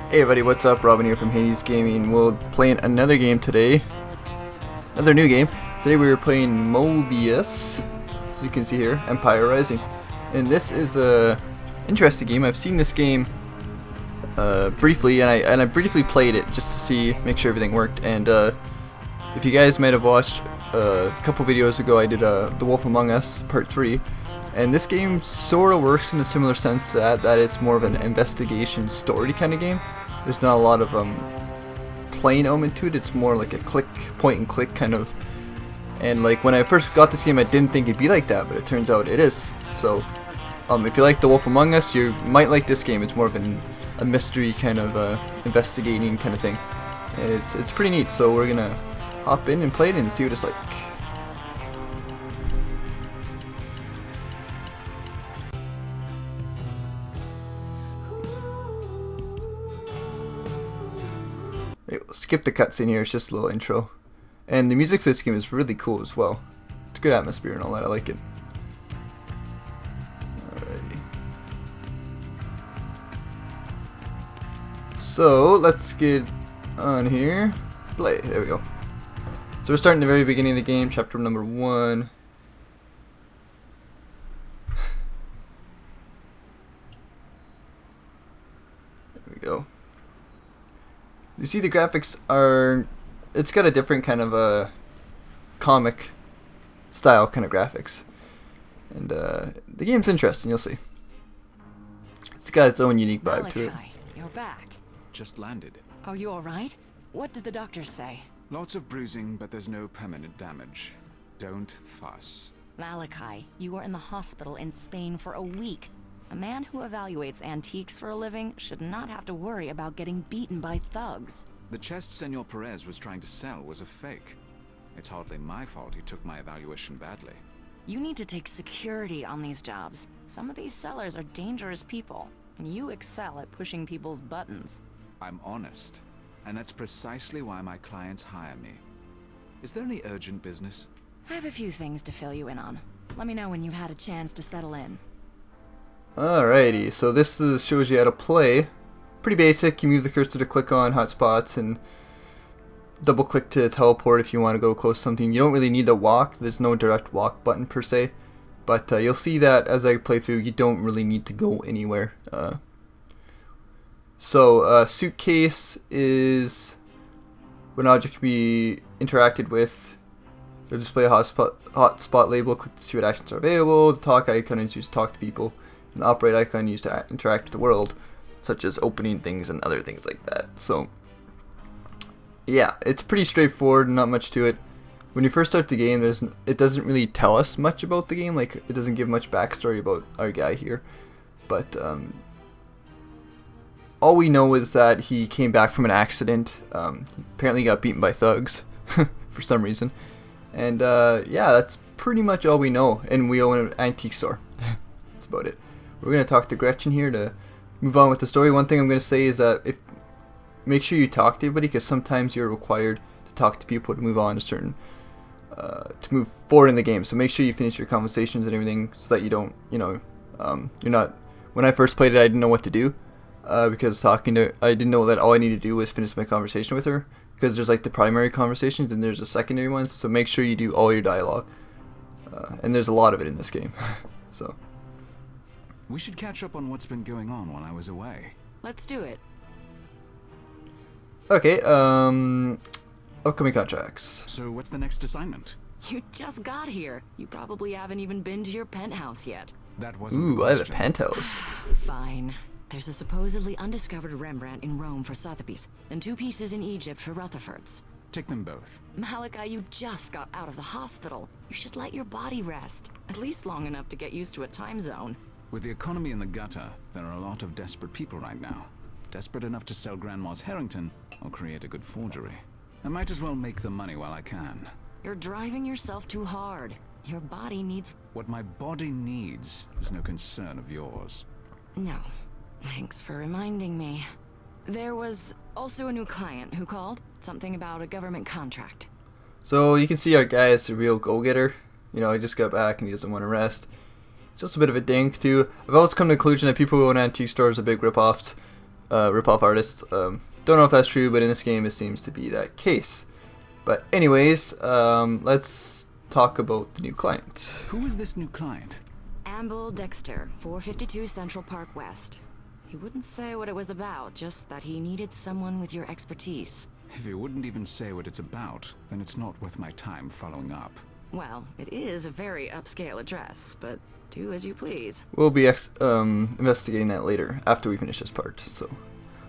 Hey everybody, what's up? Robin here from Haney's Gaming. We're playing another game today. Another new game. Today we were playing Moebius, as you can see here, Empire Rising. And this is a interesting game. I've seen this game briefly, and I briefly played it just to see, make sure everything worked. And if you guys might have watched a couple videos ago, I did The Wolf Among Us Part 3. And this game sort of works in a similar sense to that it's more of an investigation story kind of game. There's not a lot of playing element to it. It's more like a point and click kind of. And like when I first got this game, I didn't think it'd be like that, but it turns out it is. So if you like The Wolf Among Us, you might like this game. It's more of a mystery kind of investigating kind of thing, and it's pretty neat. So we're gonna hop in and play it and see what it's like. Right, we'll skip the cutscene here. It's just a little intro, and the music for this game is really cool as well. It's a good atmosphere and all that. I like it. Alrighty. So let's get on here. Play. There we go. So we're starting at the very beginning of the game, chapter number 1. There we go. You see the graphics are, it's got a different kind of a comic style kind of graphics. And the game's interesting, you'll see. It's got its own unique vibe to it. You're back. Just landed. Are you alright? What did the doctors say? Lots of bruising, but there's no permanent damage. Don't fuss. Malachi, you were in the hospital in Spain for a week. A man who evaluates antiques for a living should not have to worry about getting beaten by thugs. The chest Senor Perez was trying to sell was a fake. It's hardly my fault he took my evaluation badly. You need to take security on these jobs. Some of these sellers are dangerous people, and you excel at pushing people's buttons. I'm honest, and that's precisely why my clients hire me. Is there any urgent business? I have a few things to fill you in on. Let me know when you've had a chance to settle in. Alrighty, so this shows you how to play. Pretty basic. You move the cursor to click on hotspots and double click to teleport if you want to go close to something. You don't really need to walk. There's no direct walk button per se, but you'll see that as I play through, you don't really need to go anywhere. Suitcase is when an object can be interacted with. You'll display a hotspot label. Click to see what actions are available. The talk icon is used to talk to people. An operate icon used to interact with the world, such as opening things and other things like that. So yeah, it's pretty straightforward, not much to it. When you first start the game, it doesn't really tell us much about the game, like it doesn't give much backstory about our guy here, but all we know is that he came back from an accident. He apparently got beaten by thugs for some reason, and yeah, that's pretty much all we know, and we own an antique store. That's about it. We're going to talk to Gretchen here to move on with the story. One thing I'm going to say is that make sure you talk to everybody, because sometimes you're required to talk to people to move on to move forward in the game. So make sure you finish your conversations and everything, so that you don't, you're not. When I first played it, I didn't know what to do because I didn't know that all I needed to do was finish my conversation with her, because there's like the primary conversations and there's the secondary ones. So make sure you do all your dialogue, and there's a lot of it in this game. So. We should catch up on what's been going on while I was away. Let's do it. Okay, upcoming contracts. So what's the next assignment? You just got here. You probably haven't even been to your penthouse yet. That wasn't Ooh, the I have a question. penthouse. Fine. There's a supposedly undiscovered Rembrandt in Rome for Sotheby's, and 2 pieces in Egypt for Rutherford's. Take them both. Malachi, you just got out of the hospital. You should let your body rest, at least long enough to get used to a time zone. With the economy in the gutter, there are a lot of desperate people right now. Desperate enough to sell Grandma's Harrington or create a good forgery. I might as well make the money while I can. You're driving yourself too hard. Your body needs... What my body needs is no concern of yours. No. Thanks for reminding me. There was also a new client who called. Something about a government contract. So you can see our guy is a real go-getter. He just got back and he doesn't want to rest. Just a bit of a dink too. I've always come to the conclusion that people who own antique stores are big rip-offs. rip-off artists. Don't know if that's true, but in this game it seems to be that case. But anyways, let's talk about the new client. Who is this new client? Amble Dexter, 452 Central Park West. He wouldn't say what it was about, just that he needed someone with your expertise. If he wouldn't even say what it's about, then it's not worth my time following up. Well, it is a very upscale address, but do as you please. We'll be investigating that later, after we finish this part. So,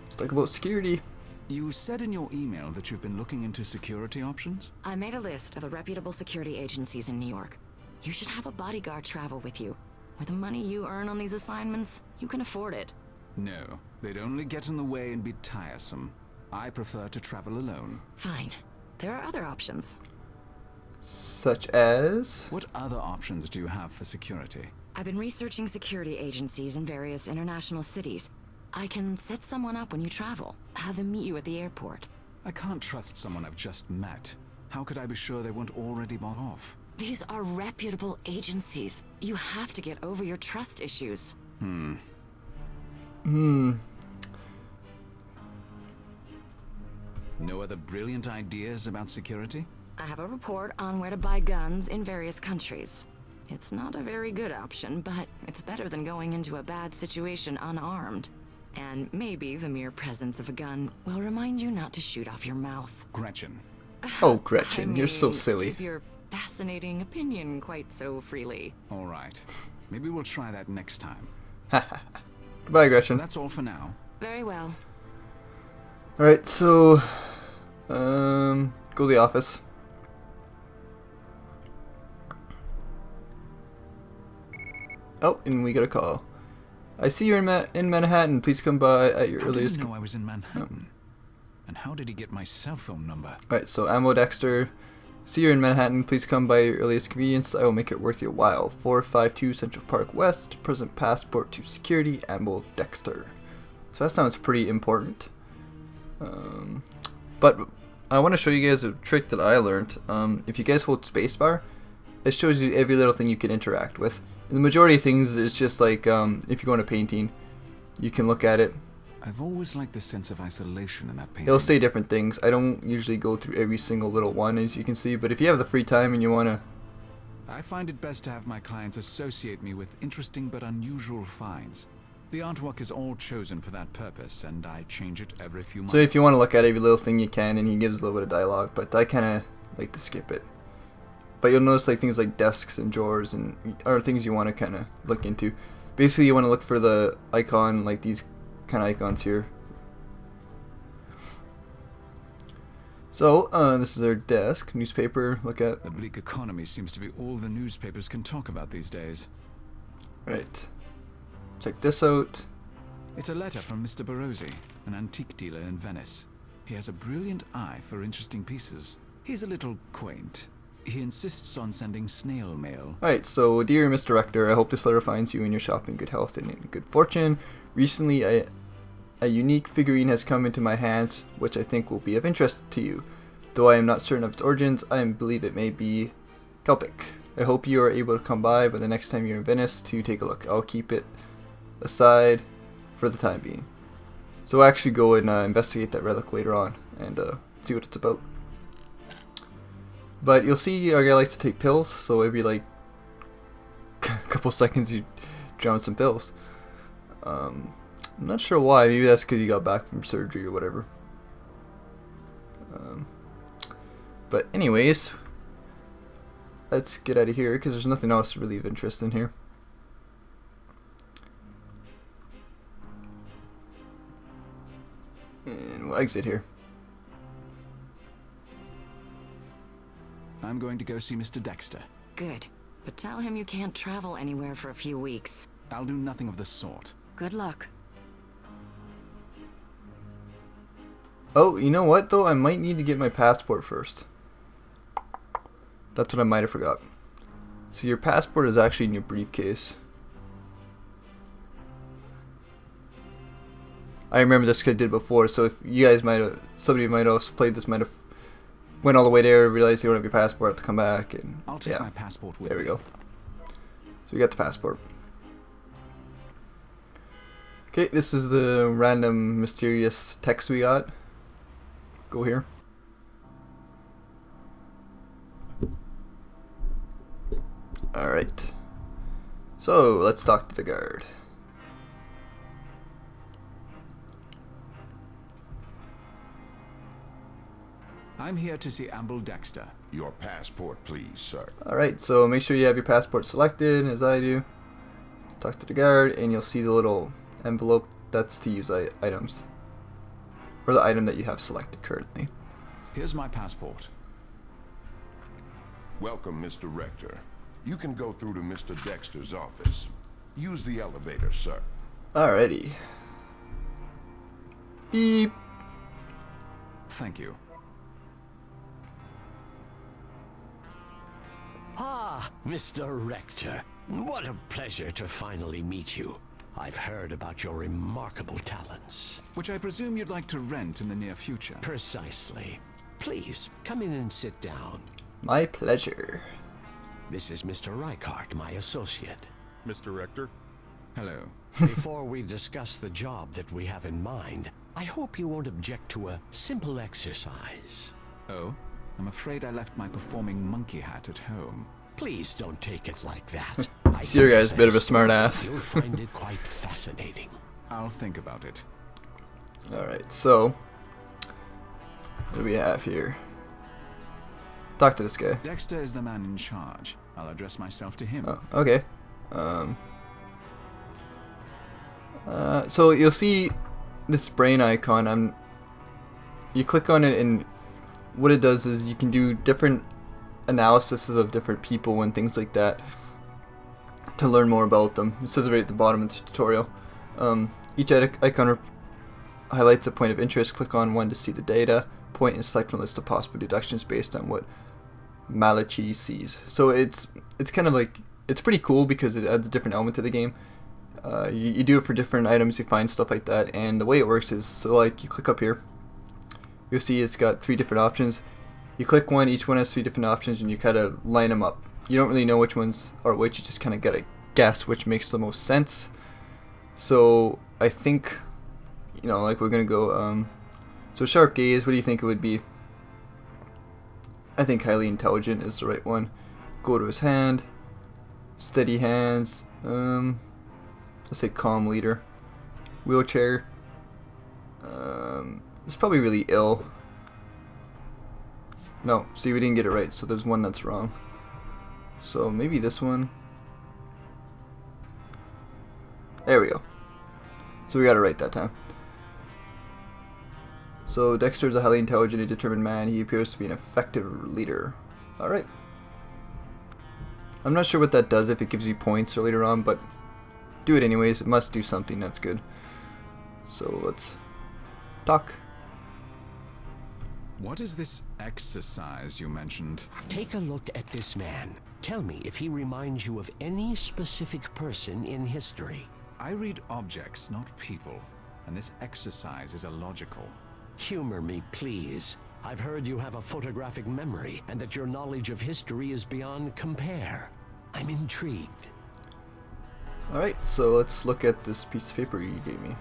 let's talk about security. You said in your email that you've been looking into security options? I made a list of the reputable security agencies in New York. You should have a bodyguard travel with you. With the money you earn on these assignments, you can afford it. No, they'd only get in the way and be tiresome. I prefer to travel alone. Fine. There are other options. Such as? What other options do you have for security? I've been researching security agencies in various international cities. I can set someone up when you travel. Have them meet you at the airport. I can't trust someone I've just met. How could I be sure they weren't already bought off? These are reputable agencies. You have to get over your trust issues. No other brilliant ideas about security? I have a report on where to buy guns in various countries. It's not a very good option, but it's better than going into a bad situation unarmed. And maybe the mere presence of a gun will remind you not to shoot off your mouth. Gretchen. Oh, Gretchen, you're so I mean, silly. give your fascinating opinion quite so freely. All right. Maybe we'll try that next time. Goodbye, Gretchen. That's all for now. Very well. Alright, so go to the office. Oh, and we got a call. I see you're in Manhattan. Please come by at your How did earliest. he know I was in Manhattan? And how did he get my cell phone number? Alright, so Ammo Dexter. See you're in Manhattan. Please come by your earliest convenience. I will make it worth your while. 452 Central Park West. Present passport to security. Ammo Dexter. So that sounds pretty important. But I want to show you guys a trick that I learned. If you guys hold spacebar, it shows you every little thing you can interact with. And the majority of things is just like if you go into painting, you can look at it. I've always liked the sense of isolation in that painting. It'll say different things. I don't usually go through every single little one, as you can see, but if you have the free time and you want to... I find it best to have my clients associate me with interesting but unusual finds. The artwork is all chosen for that purpose, and I change it every few months. So if you want to look at every little thing you can, and he gives a little bit of dialogue, but I kind of like to skip it. But you'll notice like things like desks and drawers and are things you want to kind of look into. Basically, you want to look for the icon, like these kind of icons here. So this is our desk, newspaper. Look at. The bleak economy seems to be all the newspapers can talk about these days. Right. Check this out. It's a letter from Mr. Barozzi, an antique dealer in Venice. He has a brilliant eye for interesting pieces. He's a little quaint. He insists on sending snail mail. Alright, so dear Mr. Rector, I hope this letter finds you and your shop in good health and in good fortune. Recently, a unique figurine has come into my hands, which I think will be of interest to you. Though I am not certain of its origins, I believe it may be Celtic. I hope you are able to come by the next time you're in Venice to take a look. I'll keep it aside for the time being. So I'll actually go and investigate that relic later on and see what it's about. But you'll see our guy likes to take pills, so every like a couple seconds you drown some pills. I'm not sure why. Maybe that's because you got back from surgery or whatever. But anyways, let's get out of here because there's nothing else really of interest in here. And we'll exit here. I'm going to go see Mr. Dexter. Good. But tell him you can't travel anywhere for a few weeks. I'll do nothing of the sort. Good luck. Oh, you know what though? I might need to get my passport first. That's what I might have forgot. So your passport is actually in your briefcase. I remember this kid did before, so if you guys might have, somebody might have played this, might have went all the way there, realized you don't have your passport, have to come back, and I'll take my passport with there we me. go. So we got the passport. Okay, this is the random mysterious text we got. Go here. Alright. So, let's talk to the guard. I'm here to see Amble Dexter. Your passport, please, sir. Alright, so make sure you have your passport selected, as I do. Talk to the guard, and you'll see the little envelope. That's to use items. Or the item that you have selected currently. Here's my passport. Welcome, Mr. Rector. You can go through to Mr. Dexter's office. Use the elevator, sir. Alrighty. Beep. Thank you. Ah, Mr. Rector. What a pleasure to finally meet you. I've heard about your remarkable talents. Which I presume you'd like to rent in the near future. Precisely. Please, come in and sit down. My pleasure. This is Mr. Reichart, my associate. Mr. Rector? Hello. Before we discuss the job that we have in mind, I hope you won't object to a simple exercise. Oh? I'm afraid I left my performing monkey hat at home. Please don't take it like that. I See, your think guy's as a bit of a historian, smart ass. You'll find it quite fascinating. I'll think about it. Alright, so what do we have here? Talk to this guy. Dexter is the man in charge. I'll address myself to him. Oh, okay. So you'll see this brain icon. You click on it, and what it does is you can do different analyses of different people and things like that to learn more about them. It says it right at the bottom of the tutorial. Each icon highlights a point of interest. Click on one to see the data point and select from a list of possible deductions based on what Malachi sees. So it's kind of like, it's pretty cool because it adds a different element to the game. You do it for different items, you find stuff like that, and the way it works is, so like you click up here, you'll see it's got 3 different options. You click one, each one has 3 different options, and you kind of line them up. You don't really know which ones are which, you just kind of gotta guess which makes the most sense. So I think, you know, like we're gonna go, so sharp gaze, what do you think it would be? I think highly intelligent is the right one. Go to his hand, steady hands, let's say calm leader, wheelchair, it's probably really ill. No, see, we didn't get it right, so there's one that's wrong. So maybe this one. There we go. So we got it right that time. So Dexter is a highly intelligent and determined man. He appears to be an effective leader. Alright. I'm not sure what that does, if it gives you points or later on, but do it anyways. It must do something that's good. So let's talk. What is this exercise you mentioned? Take a look at this man. Tell me if he reminds you of any specific person in history. I read objects, not people, and this exercise is illogical. Humor me, please. I've heard you have a photographic memory and that your knowledge of history is beyond compare. I'm intrigued. Alright, so let's look at this piece of paper you gave me.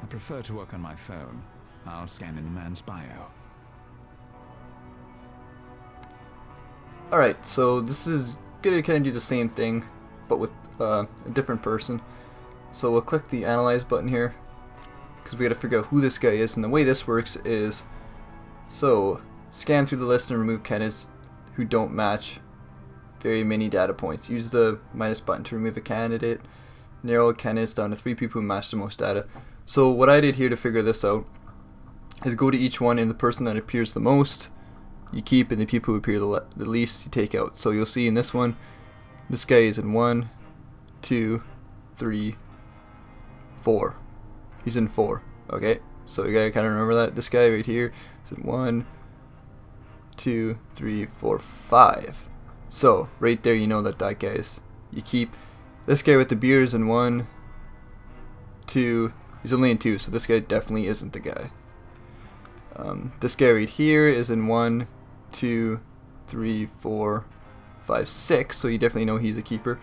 I prefer to work on my phone. I'll scan in the man's bio. Alright, so this is gonna kind of do the same thing, but with a different person. So we'll click the analyze button here, because we gotta figure out who this guy is, and the way this works is, so scan through the list and remove candidates who don't match very many data points. Use the minus button to remove a candidate. Narrow candidates down to 3 people who match the most data. So what I did here to figure this out is go to each one, and the person that appears the most you keep, and the people who appear the least you take out. So you'll see in this one, this guy is in 1, 2, 3, 4. He's in 4. Okay, so you gotta kind of remember that. This guy right here is in 1, 2, 3, 4, 5. So right there, you know that that guy's, you keep. This guy with the beard is in 1, 2. He's only in 2, so this guy definitely isn't the guy. This guy right here is in 1, 2, 3, 4, 5, 6. So you definitely know he's a keeper.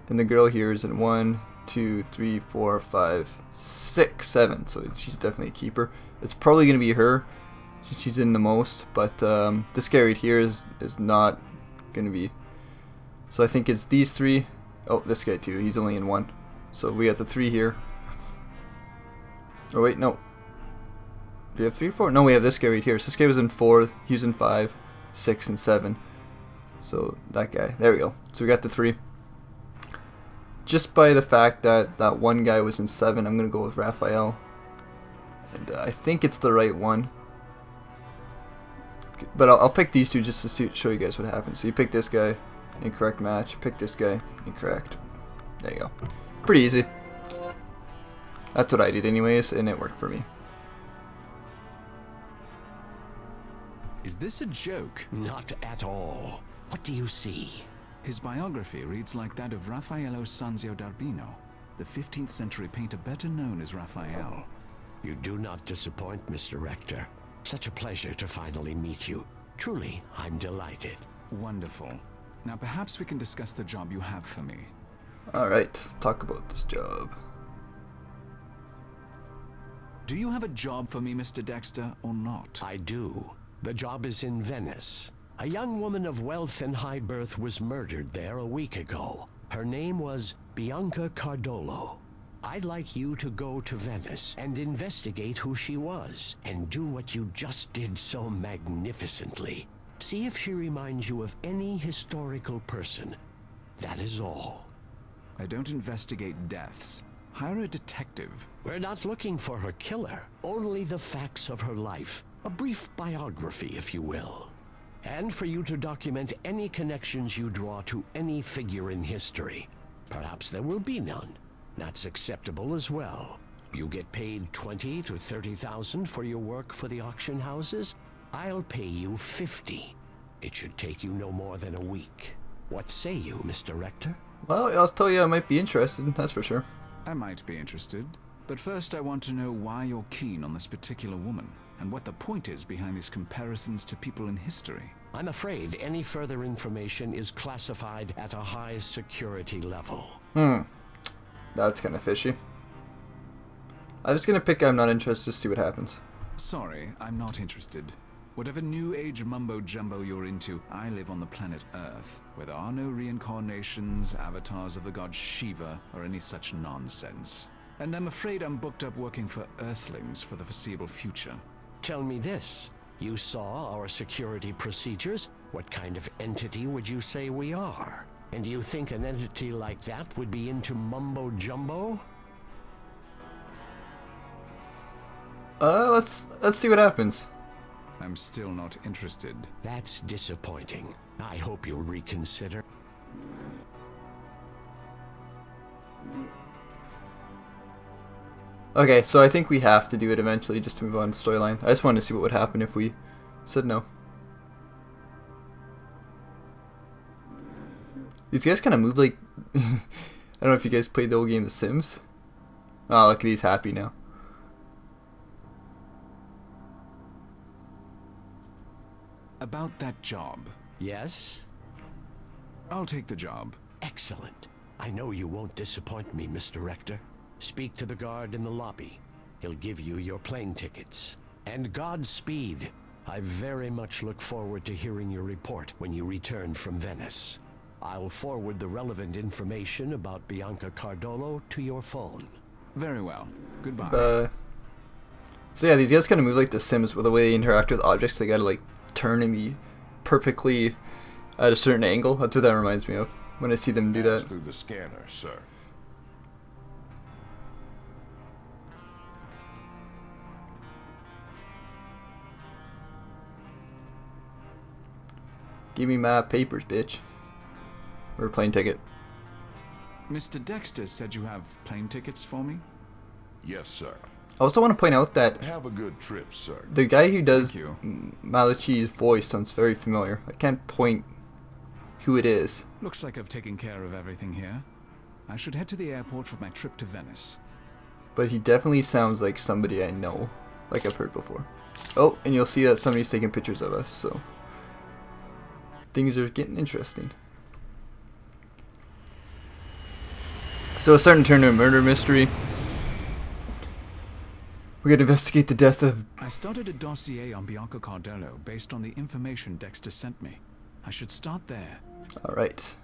And the girl here is in 1, 2, 3, 4, 5, 6, 7. So she's definitely a keeper. It's probably going to be her. She's in the most, but this guy right here is not going to be. So I think it's these 3. Oh, this guy too. He's only in 1. So we got the 3 here. Oh wait, no. Do we have 3 or 4? No, we have this guy right here. So this guy was in 4. He was in 5, 6, and 7. So that guy. There we go. So we got the 3. Just by the fact that that one guy was in 7, I'm going to go with Raphael. And I think it's the right one. But I'll pick these 2 just to show you guys what happens. So you pick this guy, incorrect match. Pick this guy, incorrect. There you go. Pretty easy. That's what I did anyways, and it worked for me. Is this a joke? Not at all. What do you see? His biography reads like that of Raffaello Sanzio d'Urbino, the 15th century painter better known as Raphael. You do not disappoint, Mr. Rector. Such a pleasure to finally meet you. Truly, I'm delighted. Wonderful. Now perhaps we can discuss the job you have for me. Alright, talk about this job. Do you have a job for me, Mr. Dexter, or not? I do. The job is in Venice. A young woman of wealth and high birth was murdered there a week ago. Her name was Bianca Cardolo. I'd like you to go to Venice and investigate who she was, and do what you just did so magnificently. See if she reminds you of any historical person. That is all. I don't investigate deaths. Hire a detective. We're not looking for her killer, only the facts of her life. A brief biography, if you will. And for you to document any connections you draw to any figure in history. Perhaps there will be none. That's acceptable as well. You get paid 20 to 30,000 for your work for the auction houses. I'll pay you 50. It should take you no more than a week. What say you, Mr. Rector? Well, I'll tell you I might be interested, that's for sure. I might be interested, but first I want to know why you're keen on this particular woman, and what the point is behind these comparisons to people in history. I'm afraid any further information is classified at a high security level. That's kind of fishy. I'm just going to pick I'm not interested to see what happens. Sorry, I'm not interested. Whatever new age mumbo-jumbo you're into, I live on the planet Earth, where there are no reincarnations, avatars of the god Shiva, or any such nonsense. And I'm afraid I'm booked up working for Earthlings for the foreseeable future. Tell me this. You saw our security procedures. What kind of entity would you say we are? And do you think an entity like that would be into mumbo-jumbo? Let's see what happens. I'm still not interested. That's disappointing. I hope you'll reconsider. Okay, so I think we have to do it eventually just to move on to storyline. I just wanted to see what would happen if we said no. These guys kind of move like... I don't know if you guys played the old game The Sims. Oh, look at he's happy now. About that job. Yes? I'll take the job. Excellent. I know you won't disappoint me, Mr. Rector. Speak to the guard in the lobby. He'll give you your plane tickets. And Godspeed. I very much look forward to hearing your report when you return from Venice. I'll forward the relevant information about Bianca Cardolo to your phone. Very well. Goodbye. So yeah, these guys kind of move like The Sims with the way they interact with objects. They gotta like turn and be perfectly at a certain angle. That's what that reminds me of when I see them do that. Through the scanner, sir. Give me my papers, bitch. Or a plane ticket. Mr. Dexter said you have plane tickets for me? Yes, sir. I also want to point out that Have a good trip, sir. the guy who does Thank you. Malachi's voice sounds very familiar. I can't point who it is. Looks like I've taken care of everything here. I should head to the airport for my trip to Venice. But he definitely sounds like somebody I know. Like I've heard before. Oh, and you'll see that somebody's taking pictures of us, so... things are getting interesting. So it's starting to turn into a murder mystery. We gotta investigate the death of... I started a dossier on Bianca Cardello based on the information Dexter sent me. I should start there. Alright.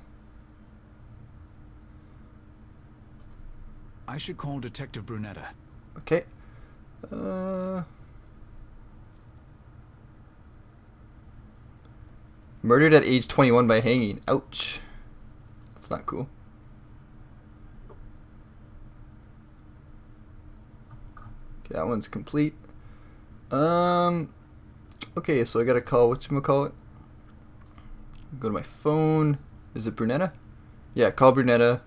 I should call Detective Brunetta. Okay. Murdered at age 21 by hanging. Ouch. That's not cool. Okay, that one's complete. Okay, so I gotta call, whatchamacallit? Go to my phone. Is it Brunetta? Yeah, call Brunetta,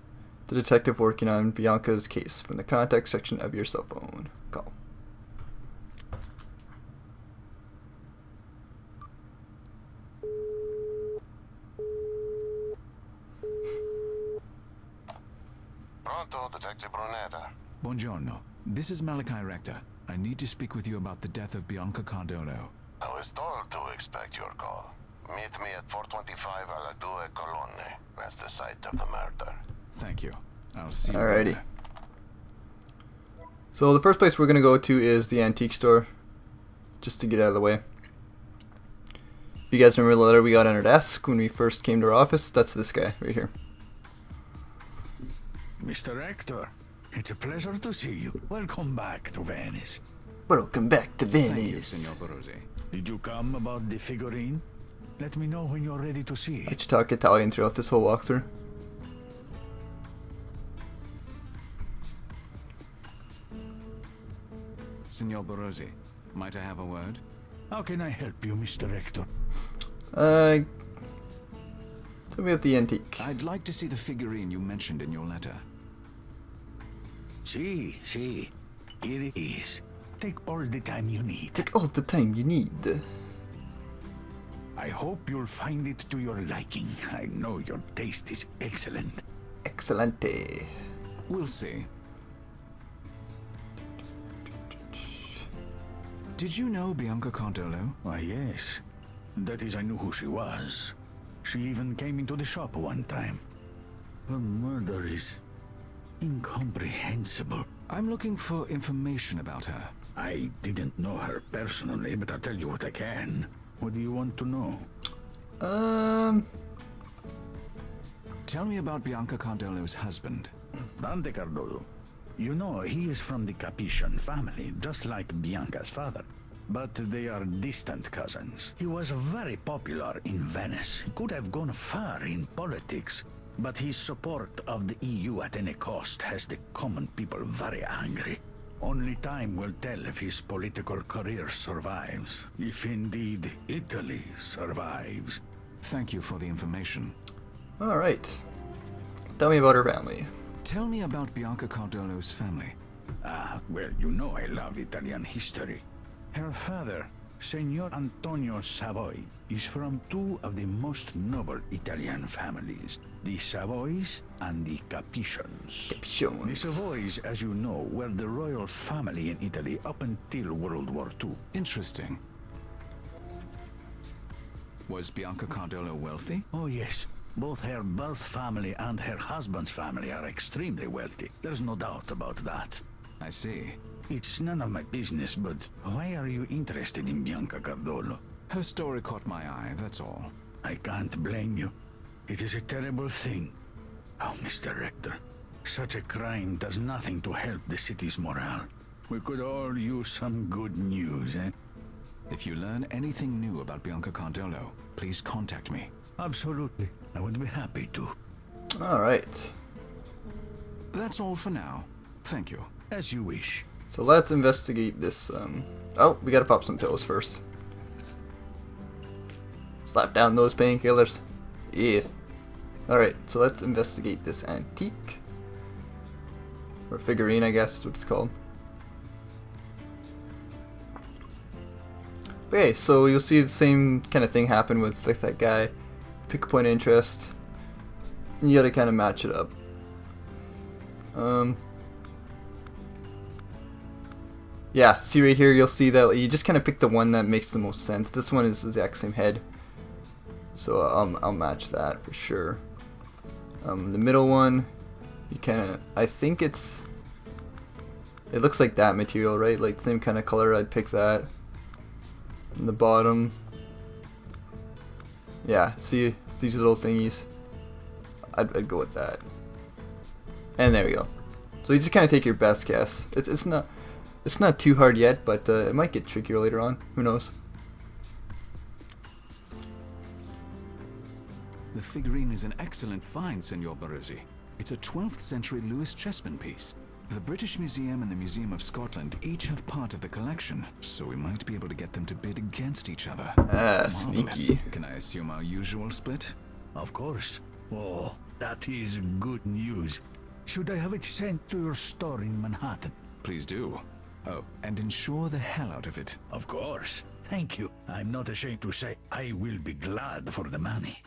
the detective working on Bianca's case, from the contact section of your cell phone. Call. Pronto, Detective Brunetta. Buongiorno. This is Malachi Rector. I need to speak with you about the death of Bianca Cardello. I was told to expect your call. Meet me at 425 alla Due Colonne. That's the site of the murder. Thank you. I'll see you Alrighty. there. So the first place we're gonna go to is the antique store, just to get out of the way. If you guys remember the letter we got on our desk when we first came to our office, that's this guy right here. Mr. Rector, it's a pleasure to see you. Welcome back to Venice. Welcome back to Thank you, Venice. Signor Barozzi. Did you come about the figurine? Let me know when you're ready to see I it. should talk Italian throughout this whole walkthrough. Signor Barozzi, might I have a word? How can I help you, Mr. Rector? Tell me about the antique. I'd like to see the figurine you mentioned in your letter. See. Here it is. Take all the time you need. Take all the time you need. I hope you'll find it to your liking. I know your taste is excellent. Excelente. We'll see. Did you know Bianca Cardello? Why, yes. That is, I knew who she was. She even came into the shop one time. Her murder is incomprehensible. I'm looking for information about her. I didn't know her personally, but I'll tell you what I can. What do you want to know? Tell me about Bianca Cardello's husband. Dante Cardoso. You know, he is from the Capetian family, just like Bianca's father. But they are distant cousins. He was very popular in Venice. He could have gone far in politics. But his support of the EU at any cost has the common people very angry. Only time will tell if his political career survives. If indeed Italy survives. Thank you for the information. Alright. Tell me about her family. Tell me about Bianca Cardello's family. Ah, well, you know I love Italian history. Her father, Signor Antonio Savoy, is from two of the most noble Italian families, the Savoys and the Capetians. Capetians. The Savoys, as you know, were the royal family in Italy up until World War II. Interesting. Was Bianca Cardello wealthy? Oh yes, both her birth family and her husband's family are extremely wealthy. There's no doubt about that. I see. It's none of my business, but why are you interested in Bianca Cardello? Her story caught my eye, that's all. I can't blame you. It is a terrible thing. Oh, Mr. Rector, such a crime does nothing to help the city's morale. We could all use some good news, eh? If you learn anything new about Bianca Cardello, please contact me. Absolutely. I would be happy to. Alright. That's all for now. Thank you. As you wish. So let's investigate this, Oh, we gotta pop some pills first. Slap down those painkillers. Yeah. Alright, so let's investigate this antique. Or figurine, I guess is what it's called. Okay, so you'll see the same kind of thing happen with like that guy. Pick a point of interest. And you gotta kind of match it up. Yeah, see right here, you'll see that you just kind of pick the one that makes the most sense. This one is the exact same head. So I'll match that for sure. The middle one, You kind of, I think it looks like that material, right? Like same kind of color, I'd pick that. In the bottom, yeah, see these little thingies? I'd go with that. And there we go. So you just kind of take your best guess. It's not too hard yet, but it might get trickier later on. Who knows? The figurine is an excellent find, Senor Baruzzi. It's a 12th century Lewis Chessman piece. The British Museum and the Museum of Scotland each have part of the collection, so we might be able to get them to bid against each other. Ah, Marvelous. sneaky. Can I assume our usual split? Of course. Oh, that is good news. Should I have it sent to your store in Manhattan? Please do. Oh, and insure the hell out of it. Of course. Thank you. I'm not ashamed to say I will be glad for the money.